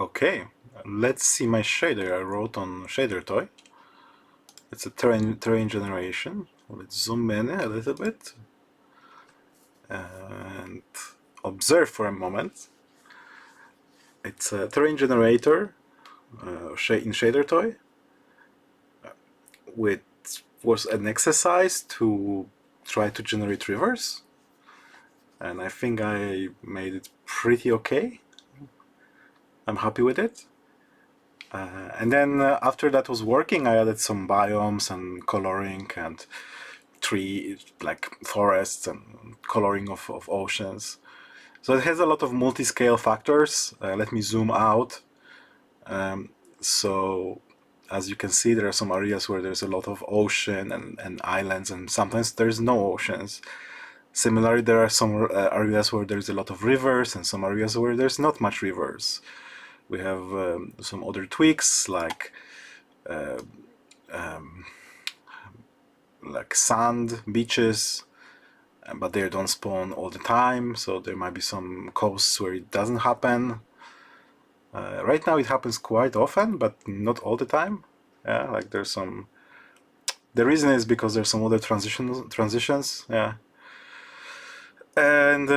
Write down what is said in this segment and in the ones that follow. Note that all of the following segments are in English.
Okay, let's see my shader I wrote on Shadertoy. It's a terrain generation. Let's zoom in a little bit and observe for a moment. It's a terrain generator in Shadertoy, which was an exercise to try to generate rivers, and I think I made it pretty okay. I'm happy with it. And then after that was working, I added some biomes and coloring and tree, like forests and coloring of oceans. So it has a lot of multi-scale factors. Let me zoom out. So as you can see, there are some areas where there's a lot of ocean and islands, and sometimes there's no oceans. Similarly, there are some areas where there's a lot of rivers and some areas where there's not much rivers. We have some other tweaks like sand, beaches, but they don't spawn all the time, so there might be some coasts where it doesn't happen. Right now it happens quite often, but not all the time. Yeah, like there's some... The reason is because there's some other transitions, yeah. And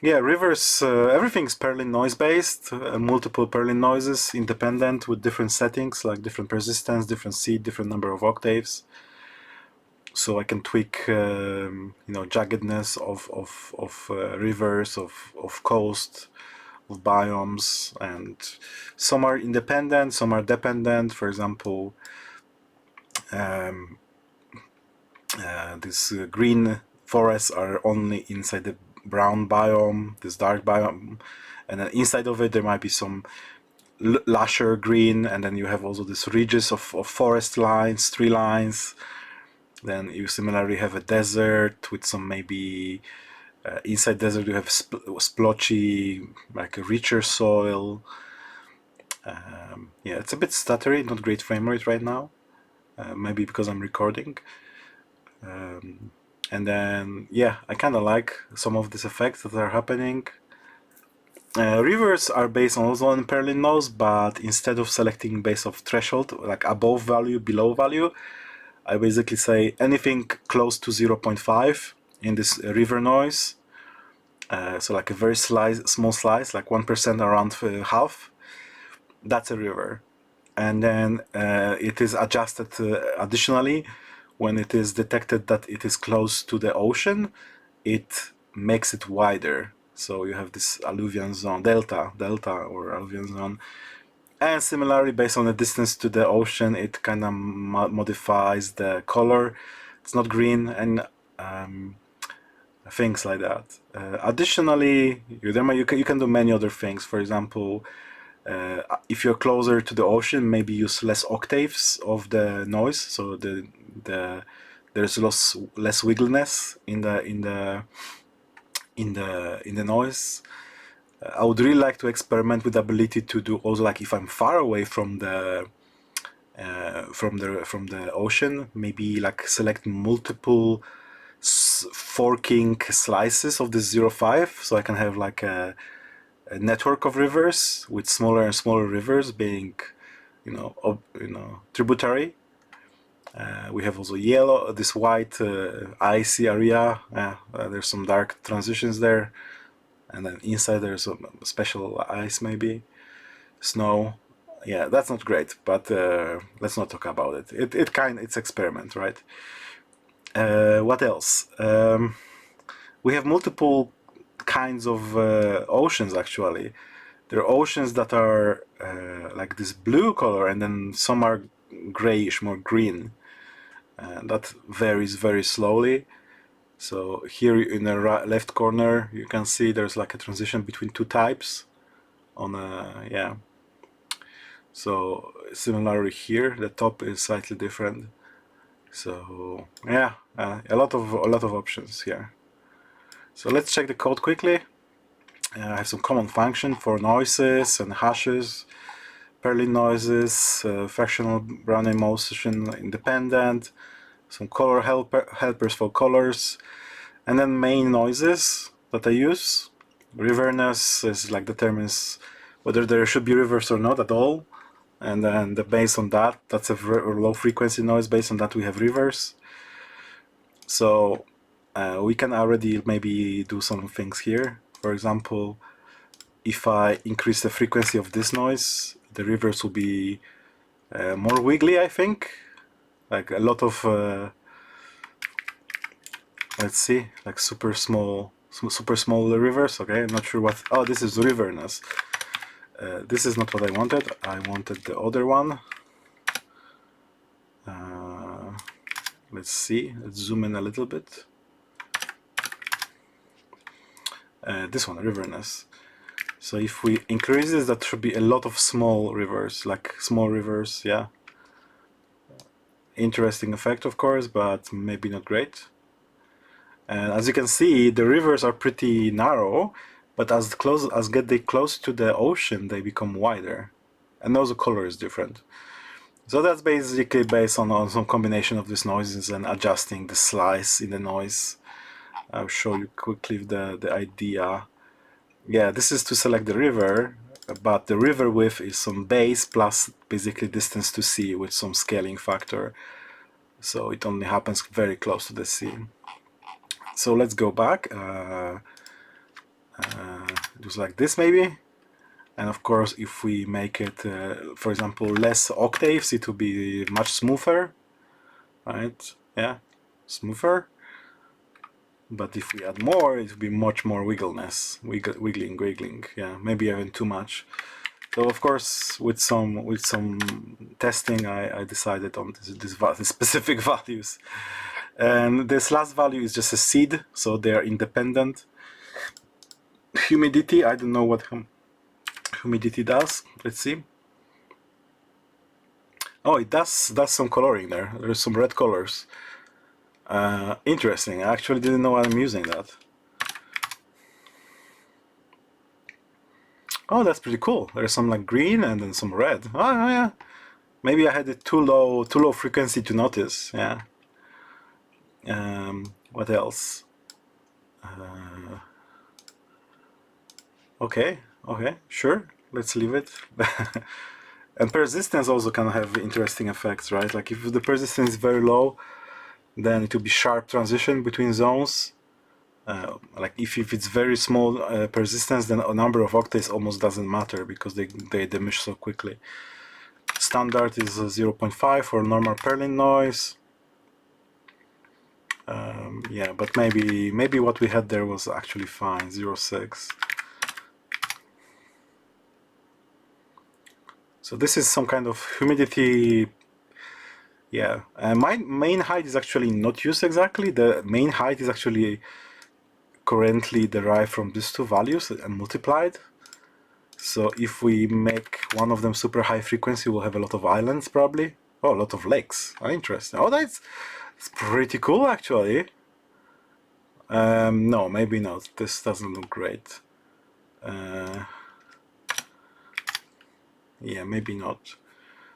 yeah, rivers, everything's Perlin noise based, multiple Perlin noises, independent with different settings, like different persistence, different seed, different number of octaves. So I can tweak, jaggedness of rivers, of coast, of biomes, and some are independent, some are dependent. For example, these green forests are only inside the brown biome, this dark biome, and then inside of it there might be some lusher green, and then you have also these ridges of forest lines, tree lines. Then you similarly have a desert with some maybe inside desert you have splotchy, like a richer soil. Yeah, it's a bit stuttery, not great frame rate right now. Maybe because I'm recording. And then, yeah, I kind of like some of these effects that are happening. Rivers are based also on Perlin nodes, but instead of selecting based off threshold, like above value, below value, I basically say anything close to 0.5 in this river noise. So like a very small slice, like 1% around half, that's a river. And then it is adjusted additionally when it is detected that it is close to the ocean, it makes it wider. So you have this alluvial zone, delta or alluvial zone. And similarly, based on the distance to the ocean, it kind of modifies the color. It's not green and things like that. Additionally, you can do many other things. For example, if you're closer to the ocean, maybe use less octaves of the noise, so there's less wiggleness in the noise. I would really like to experiment with the ability to do also, like if I'm far away from the ocean, maybe like select multiple forking slices of the 0.5, so I can have like a network of rivers with smaller and smaller rivers being, tributary. We have also yellow, this white icy area. There's some dark transitions there, and then inside there's some special ice, maybe snow. Yeah, that's not great, but let's not talk about it. It's experiment, right? What else? We have multiple kinds of oceans actually. There are oceans that are like this blue color, and then some are grayish, more green. That varies very slowly. So here in the left corner, you can see there's like a transition between two types. Yeah. So similarly here, the top is slightly different. So yeah, a lot of options here. So let's check the code quickly. I have some common function for noises and hashes, Perlin noises, fractional Brownian motion independent, some color helpers for colors, and then main noises that I use. Riverness is like determines whether there should be rivers or not at all. And then based on that, that's a low frequency noise. Based on that, we have rivers. So we can already maybe do some things here. For example, if I increase the frequency of this noise, the rivers will be more wiggly, I think. Like a lot of, let's see, like super small rivers. Okay, I'm not sure what. Oh, this is riverness. This is not what I wanted. I wanted the other one. Let's see. Let's zoom in a little bit. This one, riverness. So if we increase this, that should be a lot of small rivers, like small rivers. Yeah. Interesting effect, of course, but maybe not great. And as you can see, the rivers are pretty narrow, but as they close to the ocean, they become wider, and also color is different. So that's basically based on some combination of these noises and adjusting the slice in the noise. I'll show you quickly the idea. Yeah, this is to select the river, but the river width is some base plus basically distance to sea with some scaling factor. So it only happens very close to the sea. So let's go back. Just like this maybe. And of course, if we make it, for example, less octaves, it will be much smoother, right? Yeah, smoother. But if we add more, it will be much more wiggling. Yeah, maybe even too much. So of course, with some testing, I decided on this specific values. And this last value is just a seed, so they are independent. Humidity, I don't know what humidity does. Let's see. Oh, it does some coloring there. There's some red colors. Interesting. I actually didn't know I'm using that. Oh, that's pretty cool. There's some like green and then some red. Oh yeah. Maybe I had it too low frequency to notice. Yeah. What else? Okay, sure. Let's leave it. And persistence also can have interesting effects, right? Like if the persistence is very low, then it will be sharp transition between zones. Like if it's very small persistence, then a number of octaves almost doesn't matter because they diminish so quickly. Standard is 0.5 for normal Perlin noise. Yeah, but maybe what we had there was actually fine, 0.6. So this is some kind of humidity. Yeah, my main height is actually not used exactly. The main height is actually currently derived from these two values and multiplied. So if we make one of them super high frequency, we'll have a lot of islands probably. Oh, a lot of lakes. Oh, interesting. Oh, that's pretty cool actually. No, maybe not. This doesn't look great. Yeah, maybe not.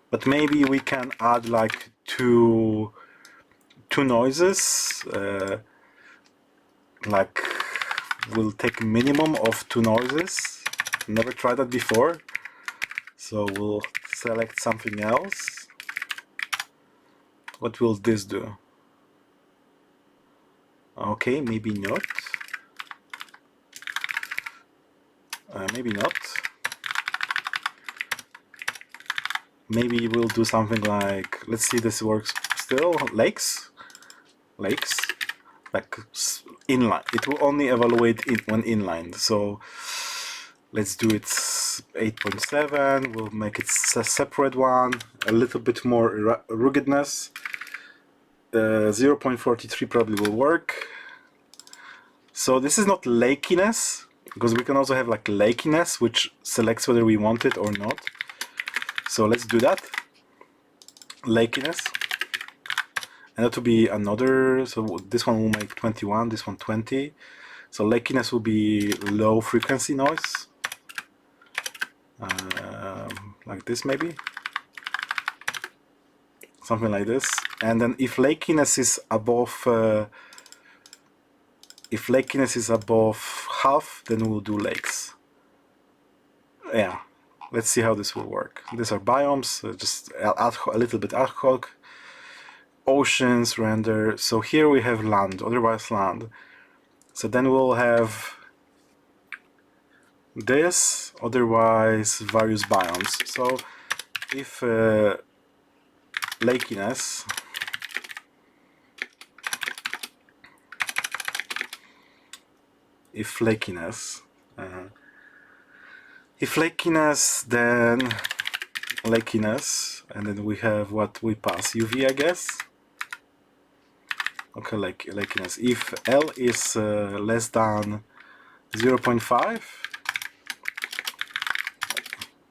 But maybe we can add like two noises. Like we'll take a minimum of 2 noises. Never tried that before. So we'll select something else. What will this do? Okay, maybe not. Maybe not. Maybe we'll do something like, let's see, this works still. Lakes, like inline. It will only evaluate when inline. So let's do it 8.7. We'll make it a separate one. A little bit more ruggedness. 0.43 probably will work. So this is not lakiness, because we can also have like lakiness, which selects whether we want it or not. So let's do that. Lakiness. And that will be another, so this one will make 21, this one 20. So lakiness will be low frequency noise. Like this maybe. Something like this. And then if lakiness is above half, then we'll do lakes. Yeah, let's see how this will work. These are biomes, just a little bit ad hoc. Oceans render. So here we have land, otherwise land. So then we'll have this, otherwise various biomes. So if lakiness if flakiness, then lakiness, and then we have what we pass, UV, I guess. Okay, lakiness. If L is less than 0.5,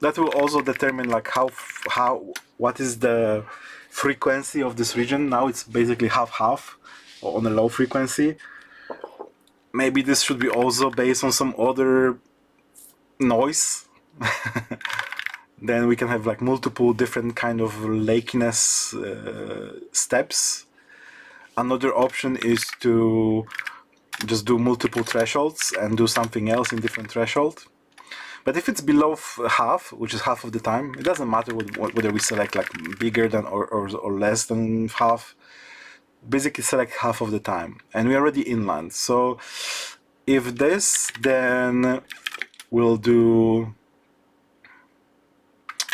that will also determine like what is the frequency of this region. Now it's basically half or on a low frequency. Maybe this should be also based on some other noise. Then we can have like multiple different kind of lakiness steps. Another option is to just do multiple thresholds and do something else in different threshold. But if it's below half, which is half of the time, it doesn't matter whether we select like bigger than or less than half. Basically select half of the time, and we're already inland. So if this, then we'll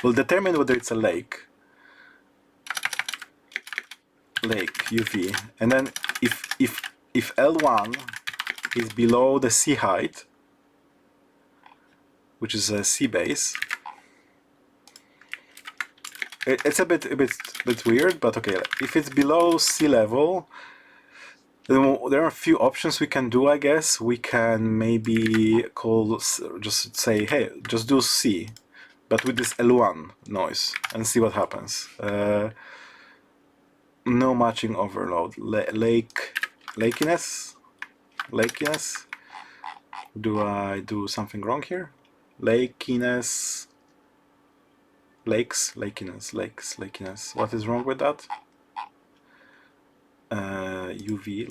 determine whether it's a lake UV, and then if L1 is below the sea height, which is a sea base, it's a bit weird, but okay. If it's below sea level, then there are a few options we can do. I guess we can maybe just say, hey, just do C, but with this L1 noise, and see what happens. No matching overload. Lakiness. Do I do something wrong here? Lakiness. Lakiness. What is wrong with that? UV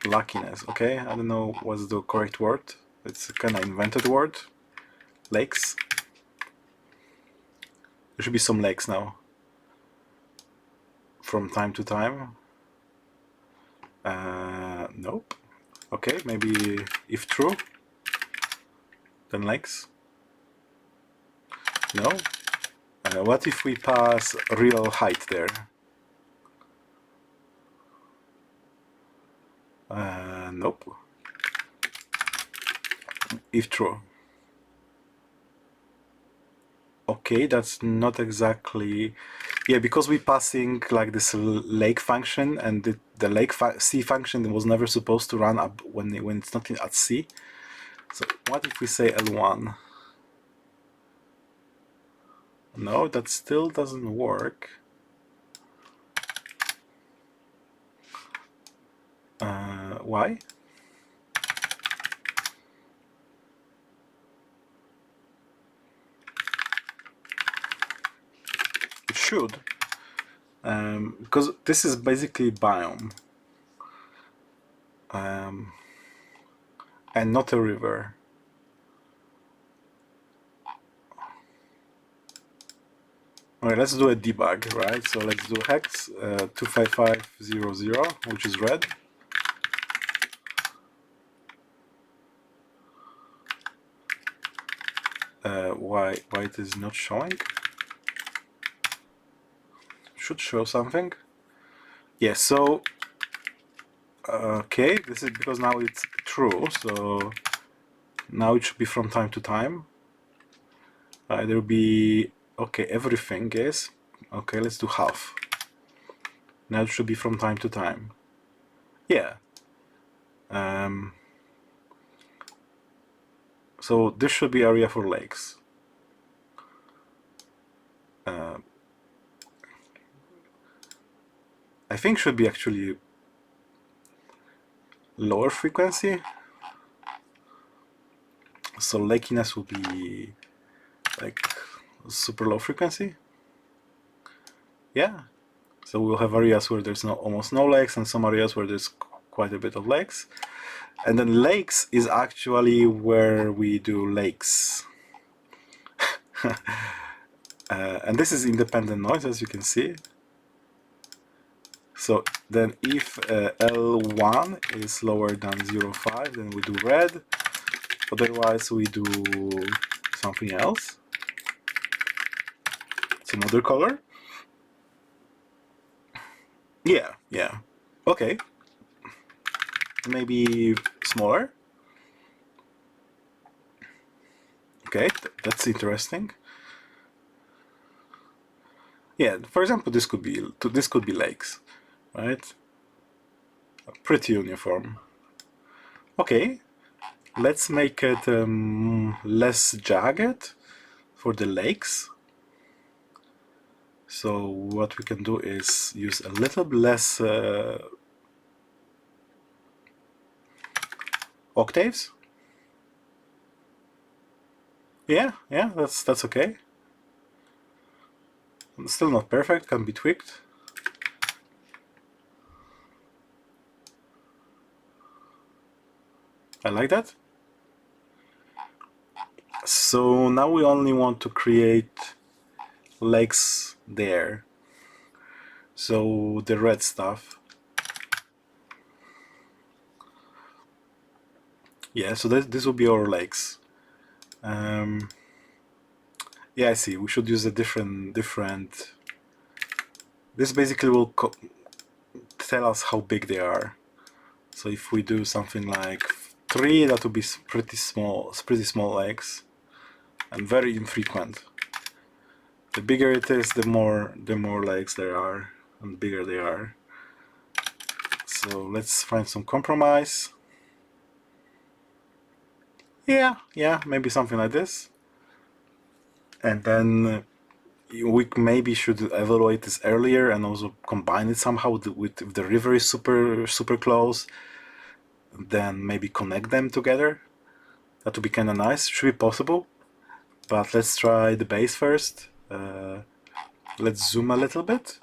luckiness. Okay, I don't know what's the correct word. It's a kind of invented word. Lakes. There should be some lakes now. From time to time. Nope. Okay, maybe if true, then lakes. No. What if we pass real height there? Nope. If true. Okay, that's not exactly... Yeah, because we're passing like this lake function, and the lake sea function was never supposed to run up when it's not at sea. So what if we say L1? No, that still doesn't work. Why? It should. Because this is basically biome. And not a river. Okay, let's do a debug, right? So let's do hex 25500, which is red. Why it is not showing? Should show something. Yeah, so okay, this is because now it's true, so now it should be from time to time. There will be, okay, everything is, okay, let's do half. Now it should be from time to time. Yeah. So this should be area for lakes. I think should be actually lower frequency. So lakiness will be like super low frequency. Yeah. So we'll have areas where there's almost no lakes, and some areas where there's quite a bit of lakes. And then lakes is actually where we do lakes. And this is independent noise, as you can see. So then if L1 is lower than 0.5, then we do red. Otherwise we do something else. Some other color. Yeah, yeah. Okay. Maybe smaller. Okay, that's interesting. Yeah, for example, this could be lakes, right? Pretty uniform. Okay, let's make it less jagged for the lakes. So what we can do is use a little bit less octaves. Yeah, yeah, that's okay. Still not perfect, can be tweaked. I like that. So now we only want to create lakes there. So the red stuff. Yeah, so this will be our lakes. Yeah, I see. We should use a different. This basically will tell us how big they are. So if we do something like 3, that would be pretty small lakes, and very infrequent. The bigger it is, the more lakes there are, and bigger they are. So let's find some compromise. Yeah, maybe something like this. And then we maybe should evaluate this earlier and also combine it somehow with if the river is super close, then maybe connect them together. That would be kind of nice. Should be possible. But let's try the base first. Let's zoom a little bit.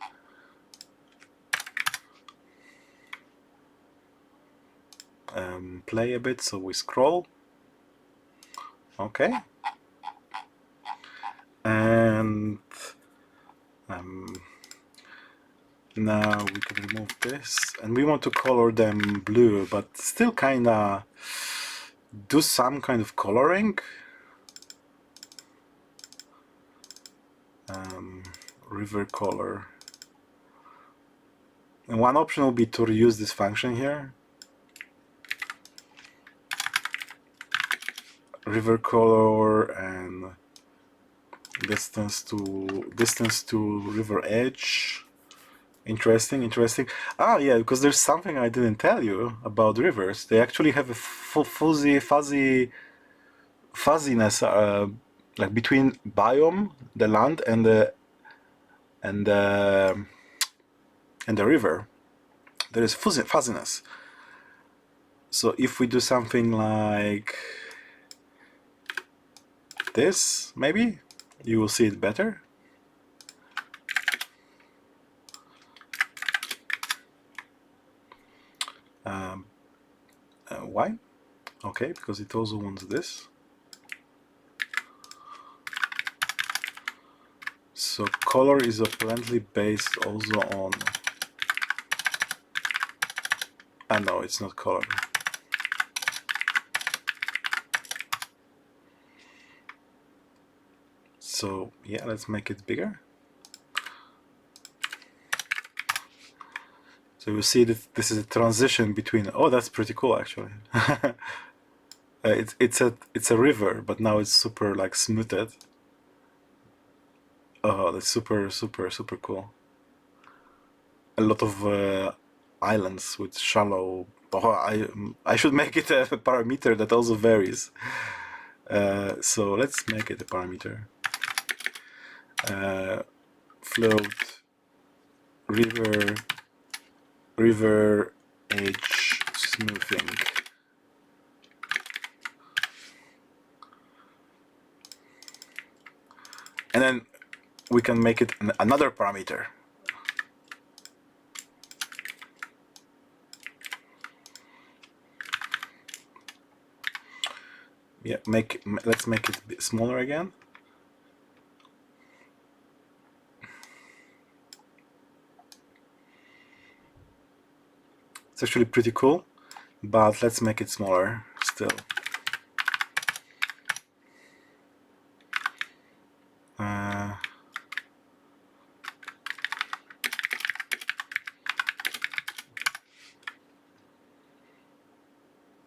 Play a bit so we scroll. Okay. And now we can remove this. And we want to color them blue, but still kinda do some kind of coloring. River color. And one option will be to reuse this function here. River color and distance to river edge. Interesting. Ah, yeah, because there's something I didn't tell you about rivers. They actually have a fuzziness, like between biome, the land, and the river. There is fuzziness. So if we do something like this, maybe you will see it better. Why? Okay, because it also wants this. So color is apparently based also on... no, it's not color. So yeah, let's make it bigger. So you see that this is a transition between... Oh, that's pretty cool actually. It's a river, but now it's super like smoothed. Oh, that's super cool. A lot of islands with shallow... Oh, I should make it a parameter that also varies. So let's make it a parameter. Float river edge smoothing. And then we can make it another parameter. Yeah, let's make it a bit smaller again. It's actually pretty cool, but let's make it smaller still.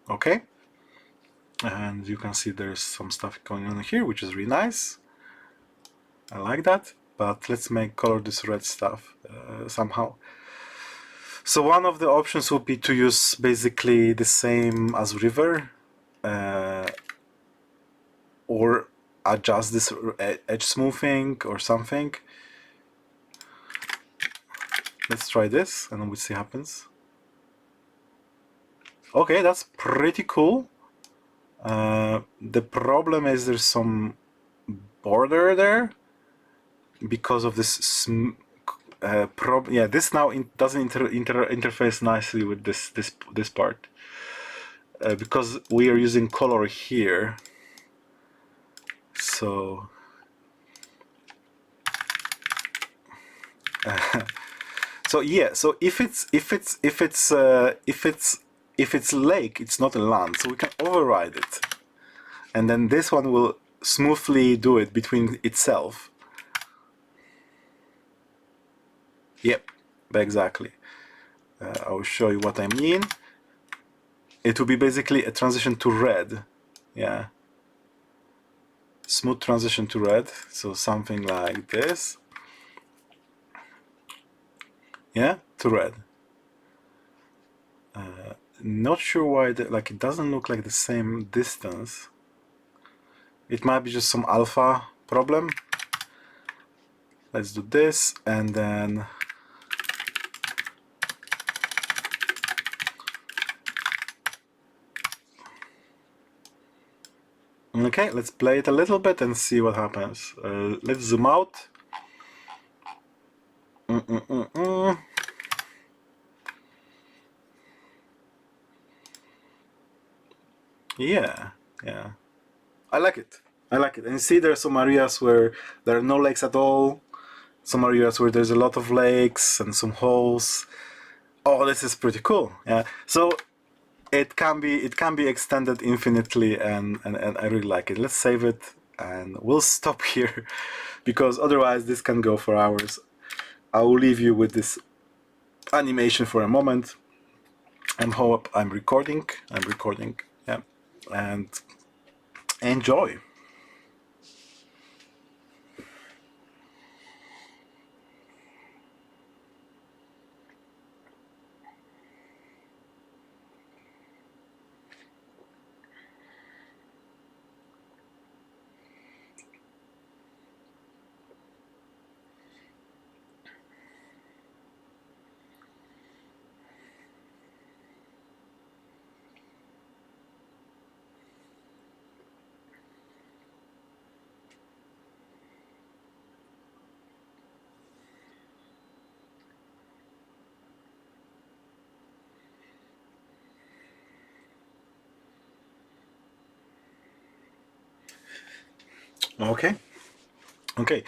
Okay, and you can see there's some stuff going on here, which is really nice. I like that, but let's color this red stuff somehow. So one of the options would be to use basically the same as river, or adjust this edge smoothing or something. Let's try this and we'll see what happens. Okay, that's pretty cool. The problem is there's some border there because of this yeah, this now doesn't interface nicely with this part because we are using color here. So so yeah, so if it's lake, it's not a land, so we can override it, and then this one will smoothly do it between itself. Yep, exactly. I will show you what I mean. It will be basically a transition to red. Yeah, smooth transition to red, so something like this. Yeah, to red. Not sure why like it doesn't look like the same distance. It might be just some alpha problem. Let's do this, and then okay, let's play it a little bit and see what happens. Let's zoom out. Yeah, yeah. I like it. I like it. And see, there are some areas where there are no lakes at all. Some areas where there's a lot of lakes and some holes. Oh, this is pretty cool. Yeah. So it can be extended infinitely, and I really like it. Let's save it and we'll stop here because otherwise this can go for hours. I will leave you with this animation for a moment and hope I'm recording. Yeah, and enjoy. Okay. Okay.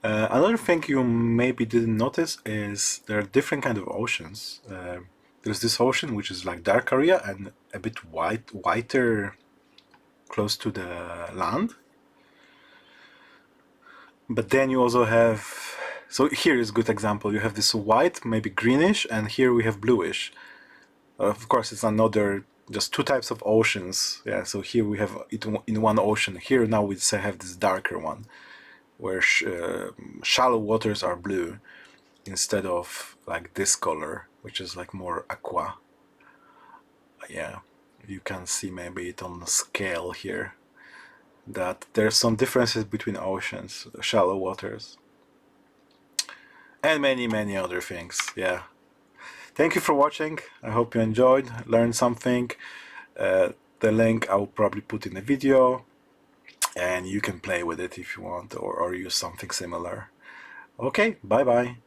Another thing you maybe didn't notice is there are different kind of oceans. There's this ocean which is like dark area and a bit whiter close to the land. But then you also have, so here is a good example. You have this white, maybe greenish, and here we have bluish. Of course, it's another, just two types of oceans. Yeah, so here we have it in one ocean. Here now we say have this darker one, where shallow waters are blue instead of like this color, which is like more aqua. Yeah, you can see maybe it on the scale here that there's some differences between oceans, shallow waters, and many other things. Yeah. Thank you for watching. I hope you enjoyed, learned something. The link I will probably put in the video, and you can play with it if you want, or use something similar. Okay, bye bye.